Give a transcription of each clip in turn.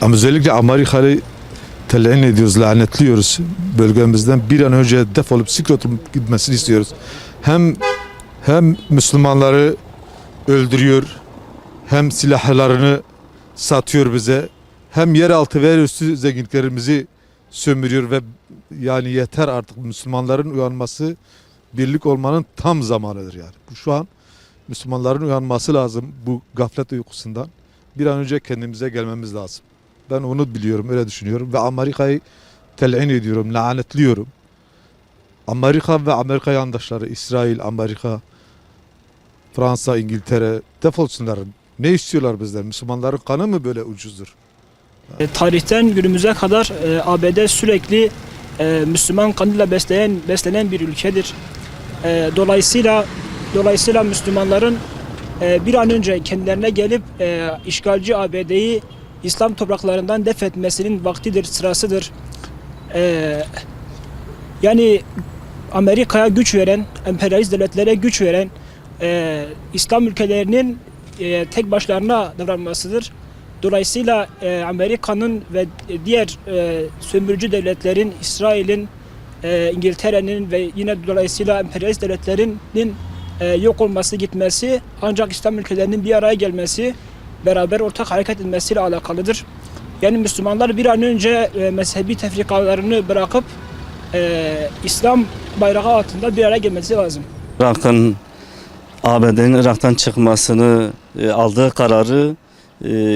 Ama özellikle Amerika'yı telin ediyoruz, lanetliyoruz. Bölgemizden bir an önce defolup sikrotup gitmesini istiyoruz. Hem Müslümanları öldürüyor, hem silahlarını satıyor bize, hem yeraltı ve yerüstü zenginliklerimizi sömürüyor ve yani yeter artık, Müslümanların uyanması, birlik olmanın tam zamanıdır yani. Bu şu an Müslümanların uyanması lazım bu gaflet uykusundan. Bir an önce kendimize gelmemiz lazım. Ben onu biliyorum, öyle düşünüyorum ve Amerika'yı telin ediyorum, lanetliyorum. Amerika ve Amerika yandaşları, İsrail, Amerika, Fransa, İngiltere defolsunlar. Ne istiyorlar bizden? Müslümanların kanı mı böyle ucuzdur? Tarihten günümüze kadar ABD sürekli Müslüman kanıyla beslenen bir ülkedir. Dolayısıyla Müslümanların bir an önce kendilerine gelip işgalci ABD'yi İslam topraklarından def etmesinin vaktidir, sırasıdır. Yani Amerika'ya güç veren, emperyalist devletlere güç veren İslam ülkelerinin tek başlarına davranmasıdır. Dolayısıyla Amerika'nın ve diğer sömürücü devletlerin, İsrail'in, İngiltere'nin ve yine dolayısıyla emperyalist devletlerinin yok olması, gitmesi, ancak İslam ülkelerinin bir araya gelmesi, beraber ortak hareket etmesiyle alakalıdır. Yani Müslümanlar bir an önce mezhebi tefrikalarını bırakıp İslam bayrağı altında bir araya gelmesi lazım. Irak'ın ABD'nin Irak'tan çıkmasını aldığı kararı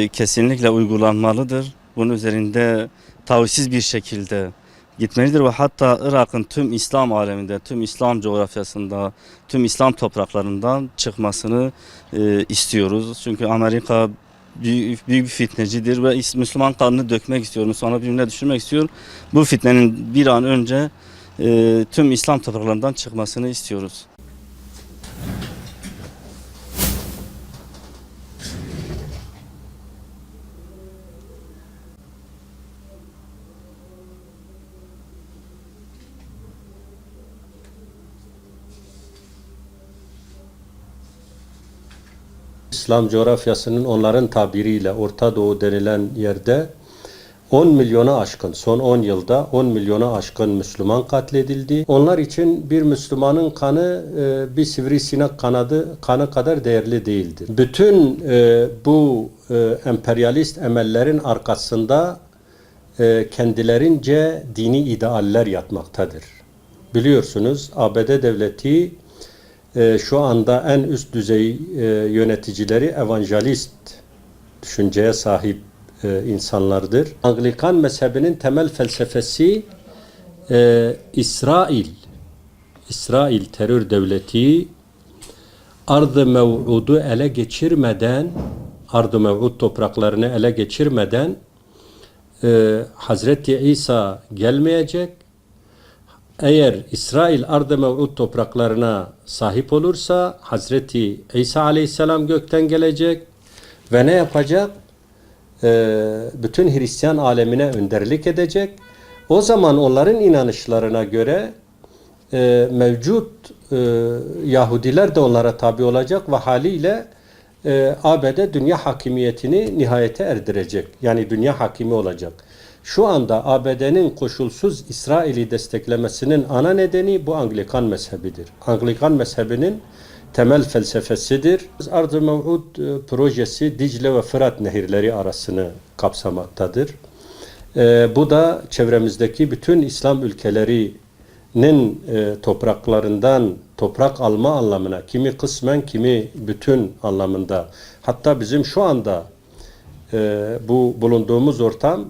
kesinlikle uygulanmalıdır. Bunun üzerinde tavizsiz bir şekilde gitmelidir ve hatta Irak'ın tüm İslam aleminde, tüm İslam coğrafyasında, tüm İslam topraklarından çıkmasını istiyoruz. Çünkü Amerika büyük bir fitnecidir ve Müslüman kanını dökmek istiyor, Müslümanları birbirine düşürmek istiyor. Bu fitnenin bir an önce tüm İslam topraklarından çıkmasını istiyoruz. İslam coğrafyasının onların tabiriyle Orta Doğu denilen yerde 10 milyona aşkın, son 10 yılda 10 milyona aşkın Müslüman katledildi. Onlar için bir Müslümanın kanı bir sivrisinek kanı kadar değerli değildir. Bütün bu emperyalist emellerin arkasında kendilerince dini idealler yatmaktadır. Biliyorsunuz ABD devleti şu anda en üst düzey yöneticileri evangelist düşünceye sahip insanlardır. Anglikan mezhebinin temel felsefesi İsrail terör devleti Ard-ı Mev'ud'u ele geçirmeden, Ard-ı Mev'ud topraklarını ele geçirmeden Hazreti İsa gelmeyecek. Eğer İsrail Ard-ı Mev'ud topraklarına sahip olursa Hazreti İsa Aleyhisselam gökten gelecek ve ne yapacak? Bütün Hristiyan alemine önderlik edecek. O zaman onların inanışlarına göre mevcut Yahudiler de onlara tabi olacak ve haliyle ABD dünya hakimiyetini nihayete erdirecek. Yani dünya hakimi olacak. Şu anda ABD'nin koşulsuz İsrail'i desteklemesinin ana nedeni bu Anglikan mezhebidir. Anglikan mezhebinin temel felsefesidir. Ard-ı Mev'ud projesi Dicle ve Fırat nehirleri arasını kapsamaktadır. Bu da çevremizdeki bütün İslam ülkelerinin topraklarından toprak alma anlamına, kimi kısmen kimi bütün anlamında. Hatta bizim şu anda bu bulunduğumuz ortam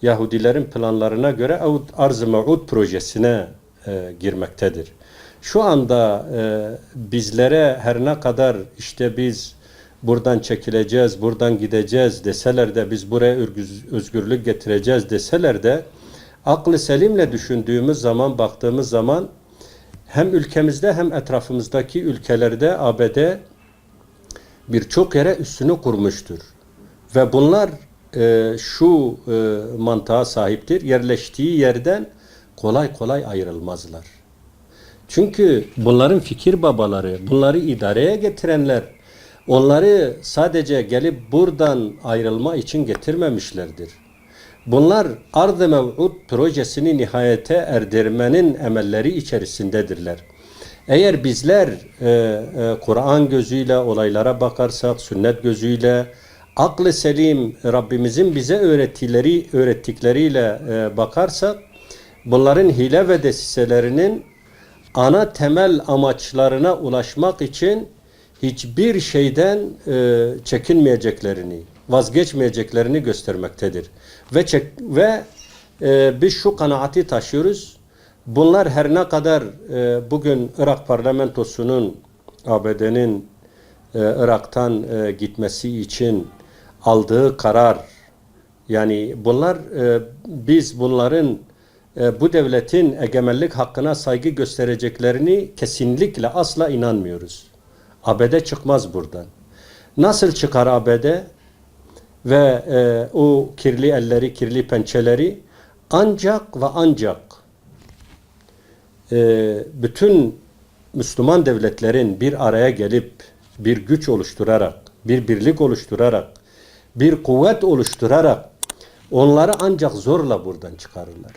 Yahudilerin planlarına göre Arz-ı Mev'ud projesine girmektedir. Şu anda bizlere her ne kadar işte biz buradan çekileceğiz, buradan gideceğiz deseler de, biz buraya özgürlük getireceğiz deseler de, aklı selimle düşündüğümüz zaman, baktığımız zaman hem ülkemizde hem etrafımızdaki ülkelerde ABD birçok yere üssünü kurmuştur. Ve bunlar şu mantığa sahiptir: yerleştiği yerden kolay kolay ayrılmazlar. Çünkü bunların fikir babaları, bunları idareye getirenler Onları sadece gelip buradan ayrılma için getirmemişlerdir. Bunlar Ard-ı Mev'ud projesini nihayete erdirmenin emelleri içerisindedirler. Eğer bizler Kur'an gözüyle olaylara bakarsak, sünnet gözüyle, aklı selim Rabbimizin bize öğrettikleriyle bakarsak, bunların hile ve desiselerinin ana temel amaçlarına ulaşmak için hiçbir şeyden çekinmeyeceklerini, vazgeçmeyeceklerini göstermektedir. Ve biz şu kanaati taşıyoruz. Bunlar her ne kadar bugün Irak parlamentosunun ABD'nin Irak'tan gitmesi için aldığı karar, yani bunlar biz bunların bu devletin egemenlik hakkına saygı göstereceklerini kesinlikle asla inanmıyoruz. ABD çıkmaz buradan. Nasıl çıkar ABD? Ve o kirli elleri, kirli pençeleri ancak ve ancak bütün Müslüman devletlerin bir araya gelip bir güç oluşturarak, bir birlik oluşturarak, bir kuvvet oluşturarak onları ancak zorla buradan çıkarırlar.